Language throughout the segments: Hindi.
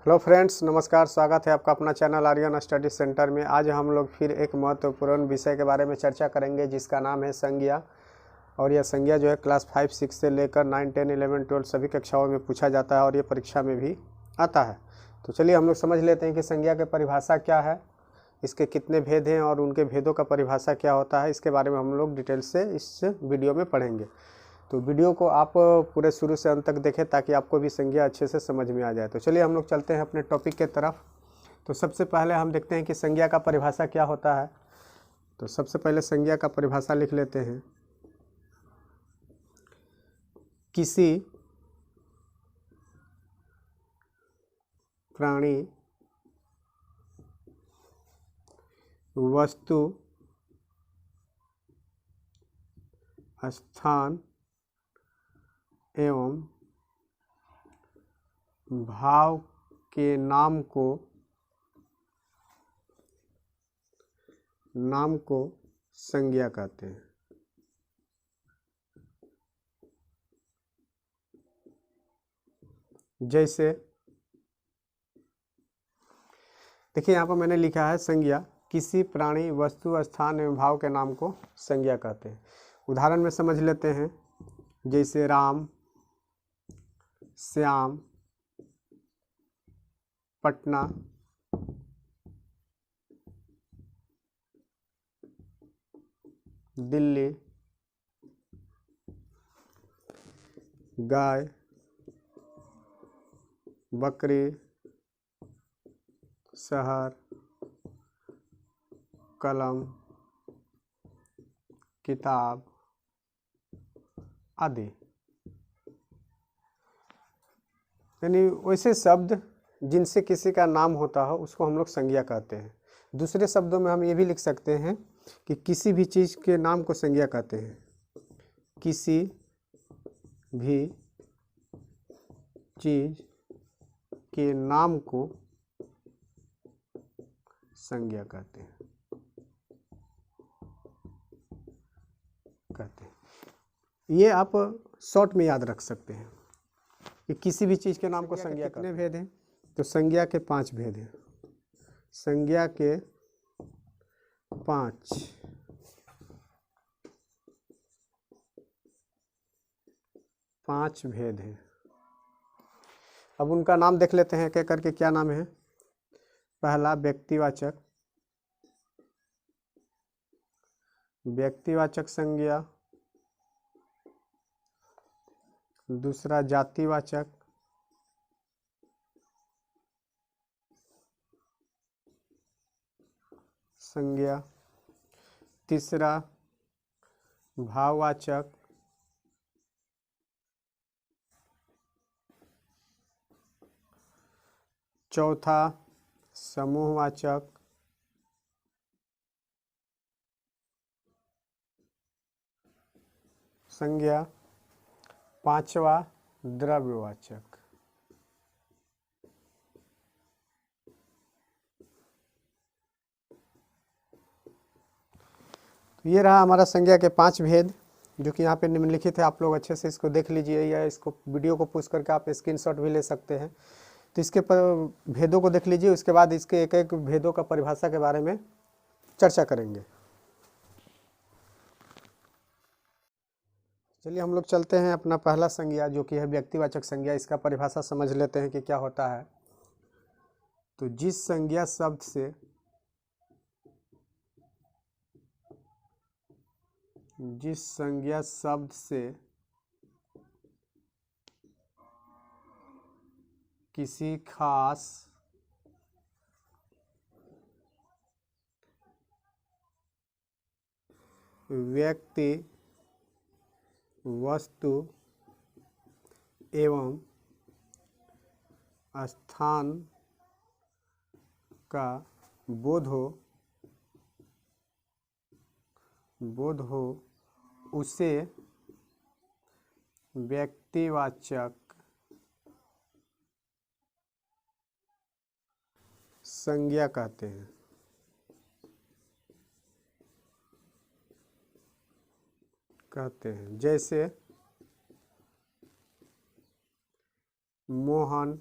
हेलो फ्रेंड्स, नमस्कार। स्वागत है आपका अपना चैनल आर्यन स्टडी सेंटर में। आज हम लोग फिर एक महत्वपूर्ण विषय के बारे में चर्चा करेंगे जिसका नाम है संज्ञा। और यह संज्ञा जो है क्लास 5, 6 से लेकर 9, 10, 11, 12 सभी कक्षाओं में पूछा जाता है और ये परीक्षा में भी आता है। तो चलिए हम लोग समझ लेते हैं कि संज्ञा की परिभाषा क्या है, इसके कितने भेद हैं और उनके भेदों का परिभाषा क्या होता है। इसके बारे में हम लोग डिटेल से इस वीडियो में पढ़ेंगे। तो वीडियो को आप पूरे शुरू से अंत तक देखें ताकि आपको भी संज्ञा अच्छे से समझ में आ जाए। तो चलिए हम लोग चलते हैं अपने टॉपिक के तरफ। तो सबसे पहले हम देखते हैं कि संज्ञा का परिभाषा क्या होता है। तो सबसे पहले संज्ञा का परिभाषा लिख लेते हैं। किसी प्राणी, वस्तु, स्थान एवं भाव के नाम को संज्ञा कहते हैं। जैसे देखिए यहाँ पर मैंने लिखा है संज्ञा किसी प्राणी, वस्तु, स्थान एवं भाव के नाम को संज्ञा कहते हैं। उदाहरण में समझ लेते हैं। जैसे राम, श्याम, पटना, दिल्ली, गाय, बकरी, शहर, कलम, किताब आदि। यानी वैसे शब्द जिनसे किसी का नाम होता हो उसको हम लोग संज्ञा कहते हैं। दूसरे शब्दों में हम ये भी लिख सकते हैं कि किसी भी चीज़ के नाम को संज्ञा कहते हैं। किसी भी चीज़ के नाम को संज्ञा कहते हैं। ये आप शॉर्ट में याद रख सकते हैं कि किसी भी चीज़ के नाम को संज्ञा कितने भेद हैं। तो संज्ञा के 5 भेद हैं। संज्ञा के 5 भेद हैं। अब उनका नाम देख लेते हैं कह करके। क्या नाम है? पहला व्यक्तिवाचक संज्ञा। दूसरा जातिवाचक संज्ञा। तीसरा भाववाचक। चौथा समूहवाचक। संज्ञा। पांचवा द्रव्यवाचक। तो ये रहा हमारा संज्ञा के 5 भेद जो कि यहाँ पे निम्नलिखित है। आप लोग अच्छे से इसको देख लीजिए या इसको वीडियो को पुश करके आप स्क्रीनशॉट भी ले सकते हैं। तो इसके पर भेदों को देख लीजिए, उसके बाद इसके एक एक भेदों का परिभाषा के बारे में चर्चा करेंगे। चलिए हम लोग चलते हैं अपना पहला संज्ञा जो कि है व्यक्तिवाचक संज्ञा। इसका परिभाषा समझ लेते हैं कि क्या होता है। तो जिस संज्ञा शब्द से किसी खास व्यक्ति, वस्तु एवं स्थान का बोध हो उसे व्यक्तिवाचक संज्ञा कहते हैं। जैसे मोहन,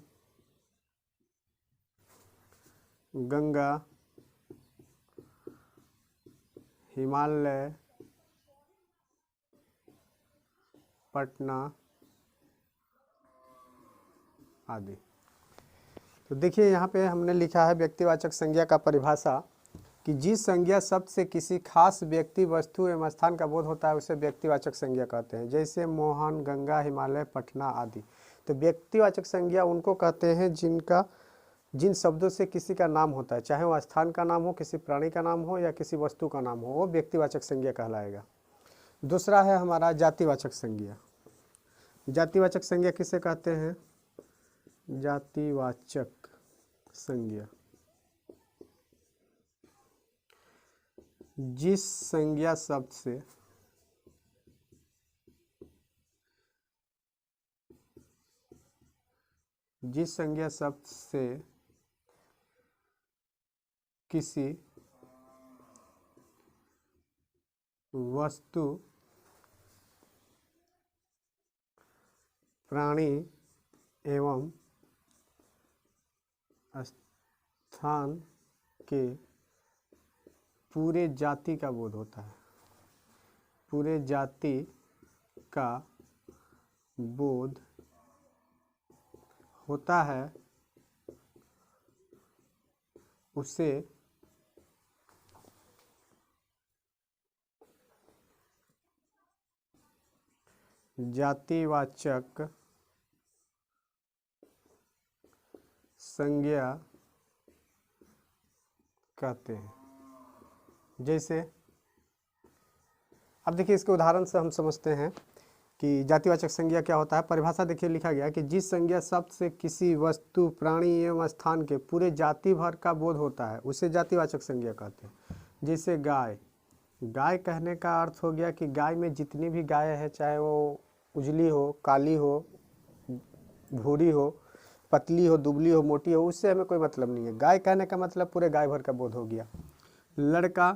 गंगा, हिमालय, पटना आदि। तो देखिए यहाँ पे हमने लिखा है व्यक्तिवाचक संज्ञा का परिभाषा कि जिस संज्ञा शब्द से किसी खास व्यक्ति, वस्तु एवं स्थान का बोध होता है उसे व्यक्तिवाचक संज्ञा कहते हैं। जैसे मोहन, गंगा, हिमालय, पटना आदि। तो व्यक्तिवाचक संज्ञा उनको कहते हैं जिन शब्दों से किसी का नाम होता है, चाहे वो स्थान का नाम हो, किसी प्राणी का नाम हो या किसी वस्तु का नाम हो, वो व्यक्तिवाचक संज्ञा कहलाएगा। दूसरा है हमारा जातिवाचक संज्ञा। जातिवाचक संज्ञा किसे कहते हैं? जातिवाचक संज्ञा जिस संज्ञा शब्द से किसी वस्तु, प्राणी एवं स्थान के पूरे जाति का बोध होता है, पूरे जाति का बोध होता है, उसे जातिवाचक संज्ञा कहते हैं। जैसे अब देखिए इसके उदाहरण से हम समझते हैं कि जातिवाचक संज्ञा क्या होता है। परिभाषा देखिए लिखा गया कि जिस संज्ञा शब्द से किसी वस्तु, प्राणी एवं स्थान के पूरे जाति भर का बोध होता है उसे जातिवाचक संज्ञा कहते हैं। जैसे गाय, गाय कहने का अर्थ हो गया कि गाय में जितनी भी गाय है, चाहे वो उजली हो, काली हो, भूरी हो, पतली हो, दुबली हो, मोटी हो, उससे हमें कोई मतलब नहीं है। गाय कहने का मतलब पूरे गाय भर का बोध हो गया। लड़का,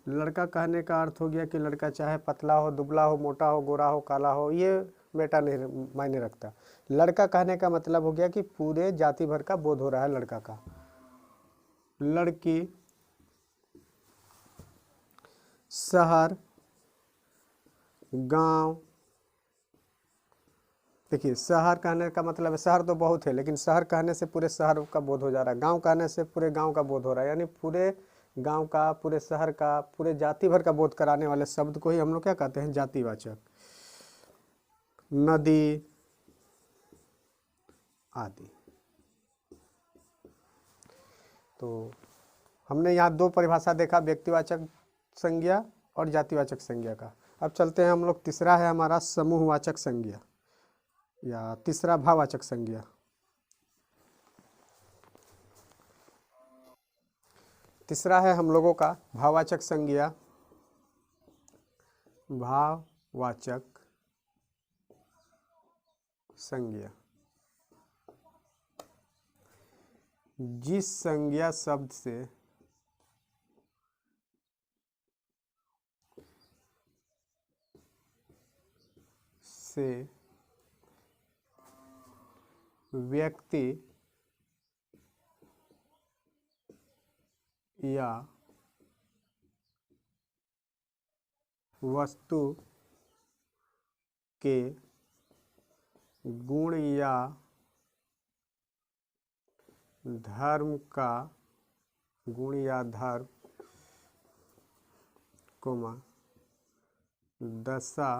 लड़का कहने का अर्थ हो गया कि लड़का चाहे पतला हो, दुबला हो, मोटा हो, गोरा हो, काला हो, ये बेटा नहीं मायने रखता। लड़का कहने का मतलब हो गया कि पूरे जाति भर का बोध हो रहा है लड़का का। लड़की, शहर, गांव। देखिए शहर कहने का मतलब है, शहर तो बहुत है लेकिन शहर कहने से पूरे शहर का बोध हो जा रहा है। गांव कहने से पूरे गांव का बोध हो रहा है, यानी पूरे गांव का, पूरे शहर का, पूरे जाति भर का बोध कराने वाले शब्द को ही हम लोग क्या कहते हैं? जातिवाचक। नदी आदि। तो हमने यहाँ दो परिभाषा देखा, व्यक्तिवाचक संज्ञा और जातिवाचक संज्ञा का। अब चलते हैं हम लोग, तीसरा है हमारा समूहवाचक संज्ञा या तीसरा भाववाचक संज्ञा। तीसरा है हम लोगों का भाववाचक संज्ञा। भाववाचक संज्ञा जिस संज्ञा शब्द से व्यक्ति या वस्तु के गुण या धर्म का, गुण या धर्म, दशा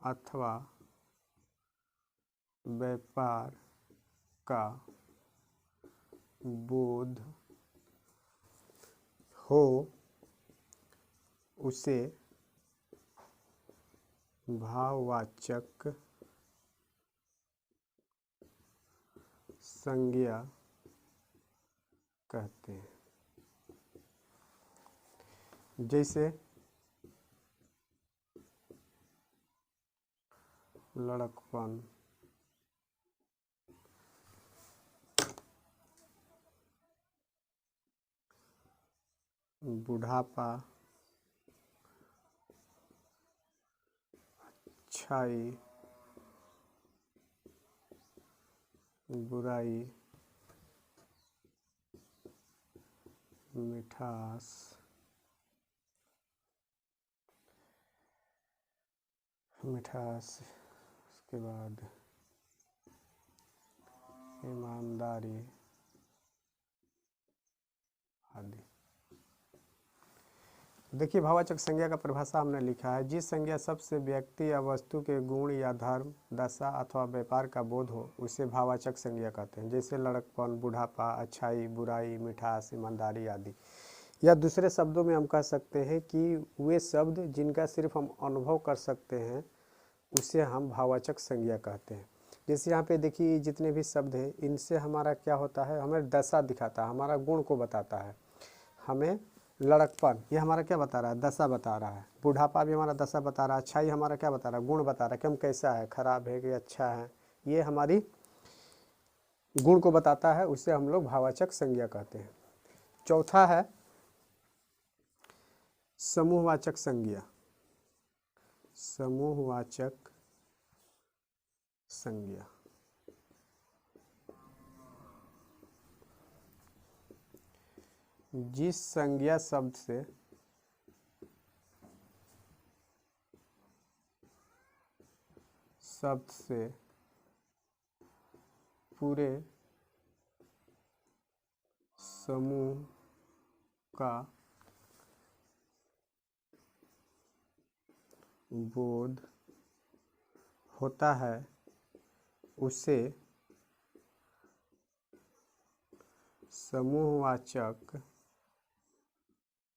अथवा व्यापार का बोध हो, उसे भाववाचक संज्ञा कहते हैं। जैसे लड़कपन, बुढ़ापा, अच्छाई, बुराई, मिठास, मिठास, उसके बाद ईमानदारी आदि। देखिए भाववाचक संज्ञा का परिभाषा हमने लिखा है, जिस संज्ञा सबसे व्यक्ति या वस्तु के गुण या धर्म, दशा अथवा व्यापार का बोध हो उसे भाववाचक संज्ञा कहते हैं। जैसे लड़कपन, बुढ़ापा, अच्छाई, बुराई, मिठास, ईमानदारी आदि। या दूसरे शब्दों में हम कह सकते हैं कि वे शब्द जिनका सिर्फ हम अनुभव कर सकते हैं उसे हम भाववाचक संज्ञा कहते हैं। जैसे यहाँ पे देखिए जितने भी शब्द हैं इनसे हमारा क्या होता है, हमें दशा दिखाता है, हमारा गुण को बताता है। हमें लड़कपन ये हमारा क्या बता रहा है, दशा बता रहा है। बुढ़ापा भी हमारा दशा बता रहा है। अच्छाई हमारा क्या बता रहा है, गुण बता रहा है कि हम कैसा है, खराब है कि अच्छा है, ये हमारी गुण को बताता है, उसे हम लोग भाववाचक संज्ञा कहते हैं। चौथा है समूहवाचक संज्ञा। समूहवाचक संज्ञा जिस संज्ञा शब्द से पूरे समूह का बोध होता है उसे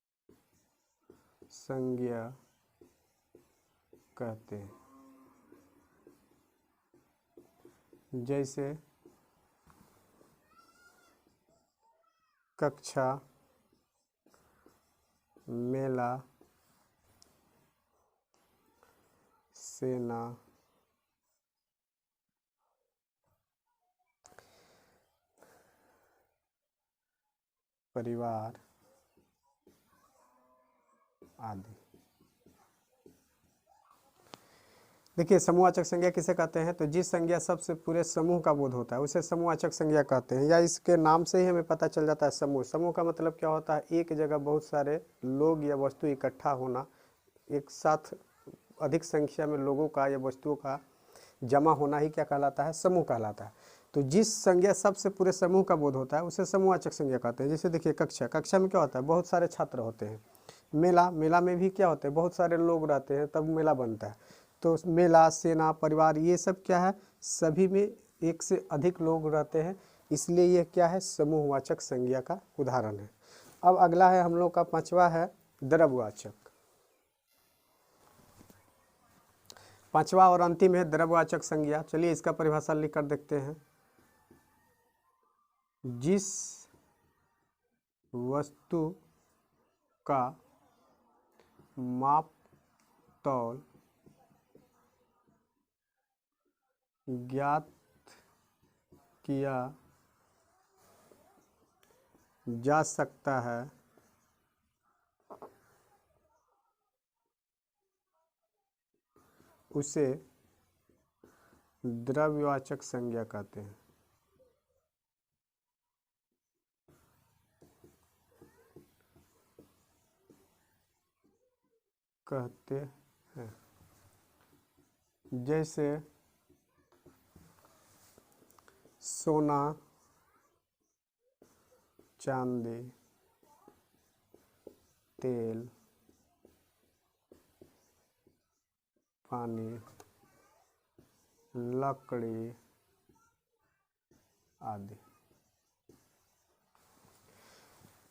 समूहवाचक संज्ञा कहते हैं। जैसे कक्षा, मेला, सेना, परिवार आदि। देखिए समूहवाचक संज्ञा किसे कहते हैं, तो जिस संज्ञा सबसे पूरे समूह का बोध होता है उसे समूहवाचक संज्ञा कहते हैं। या इसके नाम से ही हमें पता चल जाता है समूह। समूह का मतलब क्या होता है, एक जगह बहुत सारे लोग या वस्तु इकट्ठा होना, एक साथ अधिक संख्या में लोगों का या वस्तुओं का जमा होना ही क्या कहलाता है, समूह कहलाता है। तो जिस संज्ञा सबसे पूरे समूह का बोध होता है उसे समूहवाचक संज्ञा कहते हैं। जैसे देखिए कक्षा, कक्षा में क्या होता है, बहुत सारे छात्र होते हैं। मेला, मेला में भी क्या होते हैं, बहुत सारे लोग रहते हैं तब मेला बनता है। तो मेला, सेना, परिवार ये सब क्या है, सभी में एक से अधिक लोग रहते हैं, इसलिए ये क्या है, समूहवाचक संज्ञा का उदाहरण है। अब अगला है हम लोग का पांचवा है द्रव्यवाचक। पांचवा और अंतिम है द्रव्यवाचक संज्ञा। चलिए इसका परिभाषा लिख कर देखते हैं। जिस वस्तु का माप तौल ज्ञात किया जा सकता है उसे द्रव्यवाचक संज्ञा कहते हैं। जैसे सोना, चांदी, तेल, पानी, लकड़ी आदि।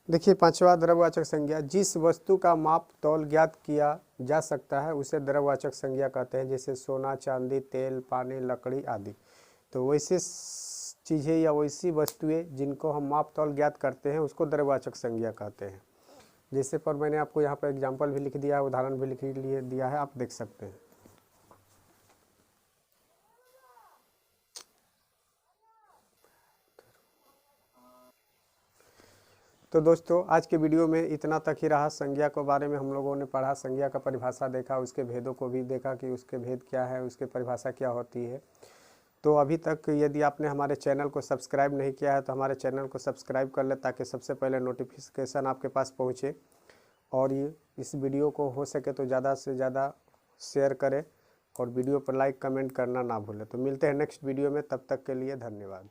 देखिए पांचवा द्रव्यवाचक संज्ञा, जिस वस्तु का माप तौल ज्ञात किया जा सकता है उसे द्रव्यवाचक संज्ञा कहते हैं। जैसे सोना, चांदी, तेल, पानी, लकड़ी आदि। तो वैसे चीज़ें या वैसी वस्तुएं जिनको हम माप तौल ज्ञात करते हैं उसको द्रव्यवाचक संज्ञा कहते हैं। जैसे पर मैंने आपको यहाँ पर एग्जाम्पल भी लिख दिया है, उदाहरण भी लिख दिया है, आप देख सकते हैं। तो दोस्तों आज के वीडियो में इतना तक ही रहा। संज्ञा के बारे में हम लोगों ने पढ़ा, संज्ञा का परिभाषा देखा, उसके भेदों को भी देखा कि उसके भेद क्या है, उसके परिभाषा क्या होती है। तो अभी तक यदि आपने हमारे चैनल को सब्सक्राइब नहीं किया है तो हमारे चैनल को सब्सक्राइब कर ले, ताकि सबसे पहले नोटिफिकेशन आपके पास पहुँचे। और ये इस वीडियो को हो सके तो ज़्यादा से ज़्यादा शेयर करें और वीडियो पर लाइक कमेंट करना ना भूलें। तो मिलते हैं नेक्स्ट वीडियो में, तब तक के लिए धन्यवाद।